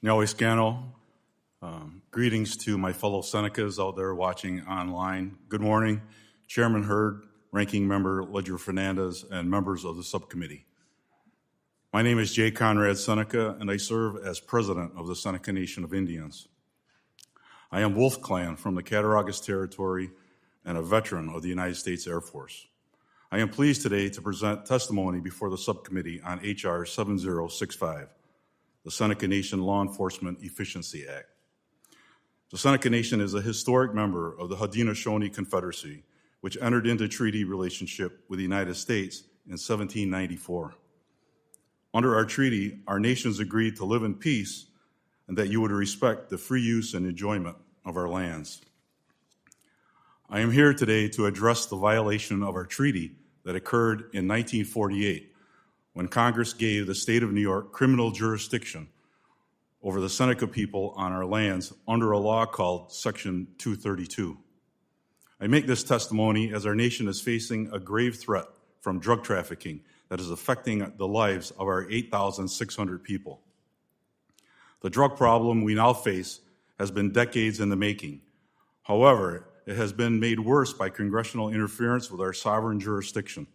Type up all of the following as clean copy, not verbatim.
Scano. Greetings to my fellow Senecas out there watching online. Good morning, Chairman Hurd, Ranking Member Ledger Fernandez, and members of the subcommittee. My name is J. Conrad Seneca, and I serve as President of the Seneca Nation of Indians. I am Wolf Clan from the Cattaraugus Territory and a veteran of the United States Air Force. I am pleased today to present testimony before the subcommittee on H.R. 7065, the Seneca Nation Law Enforcement Efficiency Act. The Seneca Nation is a historic member of the Haudenosaunee Confederacy, which entered into treaty relationship with the United States in 1794. Under our treaty, our nations agreed to live in peace and that you would respect the free use and enjoyment of our lands. I am here today to address the violation of our treaty that occurred in 1948 when Congress gave the state of New York criminal jurisdiction over the Seneca people on our lands under a law called Section 232. I make this testimony as our nation is facing a grave threat from drug trafficking that is affecting the lives of our 8,600 people. The drug problem we now face has been decades in the making. However, it has been made worse by congressional interference with our sovereign jurisdiction.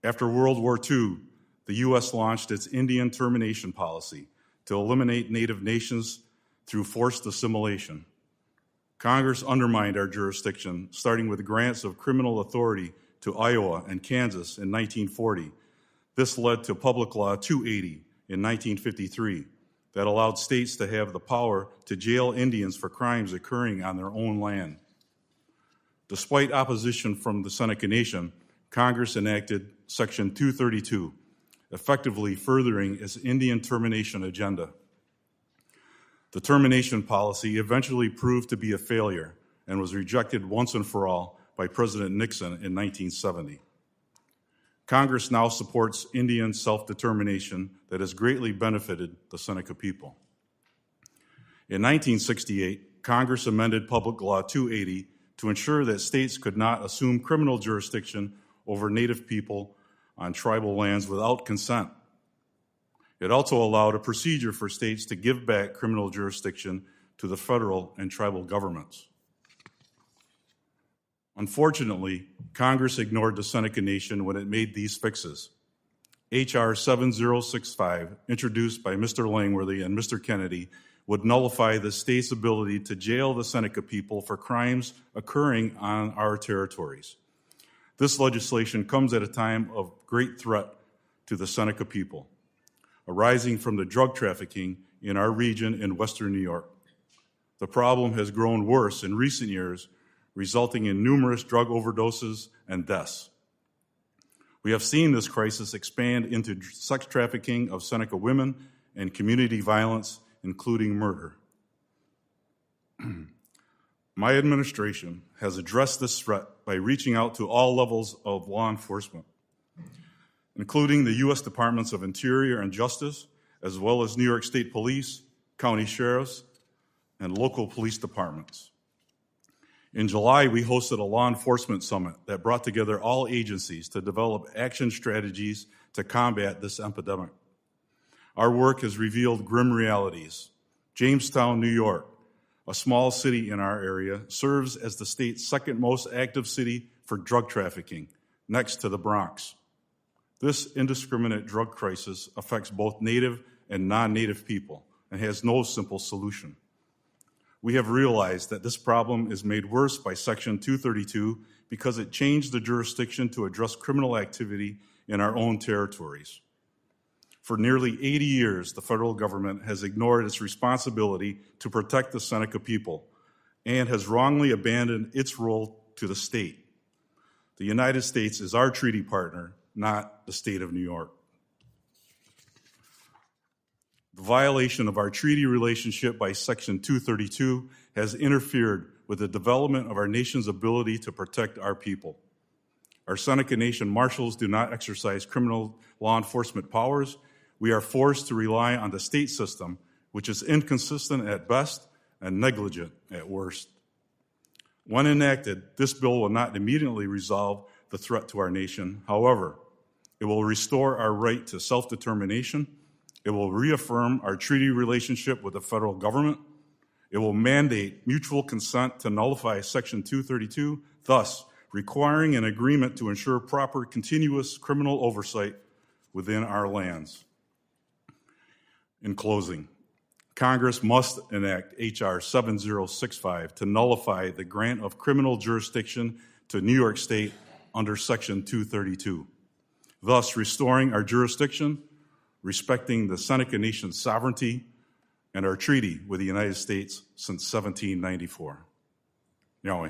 After World War II, the U.S. launched its Indian termination policy to eliminate Native nations through forced assimilation. Congress undermined our jurisdiction, starting with grants of criminal authority to Iowa and Kansas in 1940. This led to Public Law 280 in 1953 that allowed states to have the power to jail Indians for crimes occurring on their own land. Despite opposition from the Seneca Nation, Congress enacted Section 232, effectively furthering its Indian termination agenda. The termination policy eventually proved to be a failure and was rejected once and for all by President Nixon in 1970. Congress now supports Indian self-determination that has greatly benefited the Seneca people. In 1968, Congress amended Public Law 280 to ensure that states could not assume criminal jurisdiction over Native people on tribal lands without consent. It also allowed a procedure for states to give back criminal jurisdiction to the federal and tribal governments. Unfortunately, Congress ignored the Seneca Nation when it made these fixes. H.R. 7065, introduced by Mr. Langworthy and Mr. Kennedy, would nullify the state's ability to jail the Seneca people for crimes occurring on our territories. This legislation comes at a time of great threat to the Seneca people, arising from the drug trafficking in our region in western New York. The problem has grown worse in recent years, resulting in numerous drug overdoses and deaths. We have seen this crisis expand into sex trafficking of Seneca women and community violence, including murder. My administration has addressed this threat by reaching out to all levels of law enforcement, including the U.S. Departments of Interior and Justice, as well as New York State Police, county sheriffs, and local police departments. In July, we hosted a law enforcement summit that brought together all agencies to develop action strategies to combat this epidemic. Our work has revealed grim realities. Jamestown, New York, a small city in our area, serves as the state's second most active city for drug trafficking, next to the Bronx. This indiscriminate drug crisis affects both Native and non-Native people and has no simple solution. We have realized that this problem is made worse by Section 232 because it changed the jurisdiction to address criminal activity in our own territories. For nearly 80 years, the federal government has ignored its responsibility to protect the Seneca people and has wrongly abandoned its role to the state. The United States is our treaty partner, not the state of New York. The violation of our treaty relationship by Section 232 has interfered with the development of our nation's ability to protect our people. Our Seneca Nation marshals do not exercise criminal law enforcement powers. We are forced to rely on the state system, which is inconsistent at best and negligent at worst. When enacted, this bill will not immediately resolve the threat to our nation. However, it will restore our right to self-determination It will reaffirm our treaty relationship with the federal government. It will mandate mutual consent to nullify Section 232, thus requiring an agreement to ensure proper continuous criminal oversight within our lands. In closing, Congress must enact H.R. 7065 to nullify the grant of criminal jurisdiction to New York State under Section 232, thus restoring our jurisdiction, respecting the Seneca Nation's sovereignty, and our treaty with the United States since 1794. Yahweh.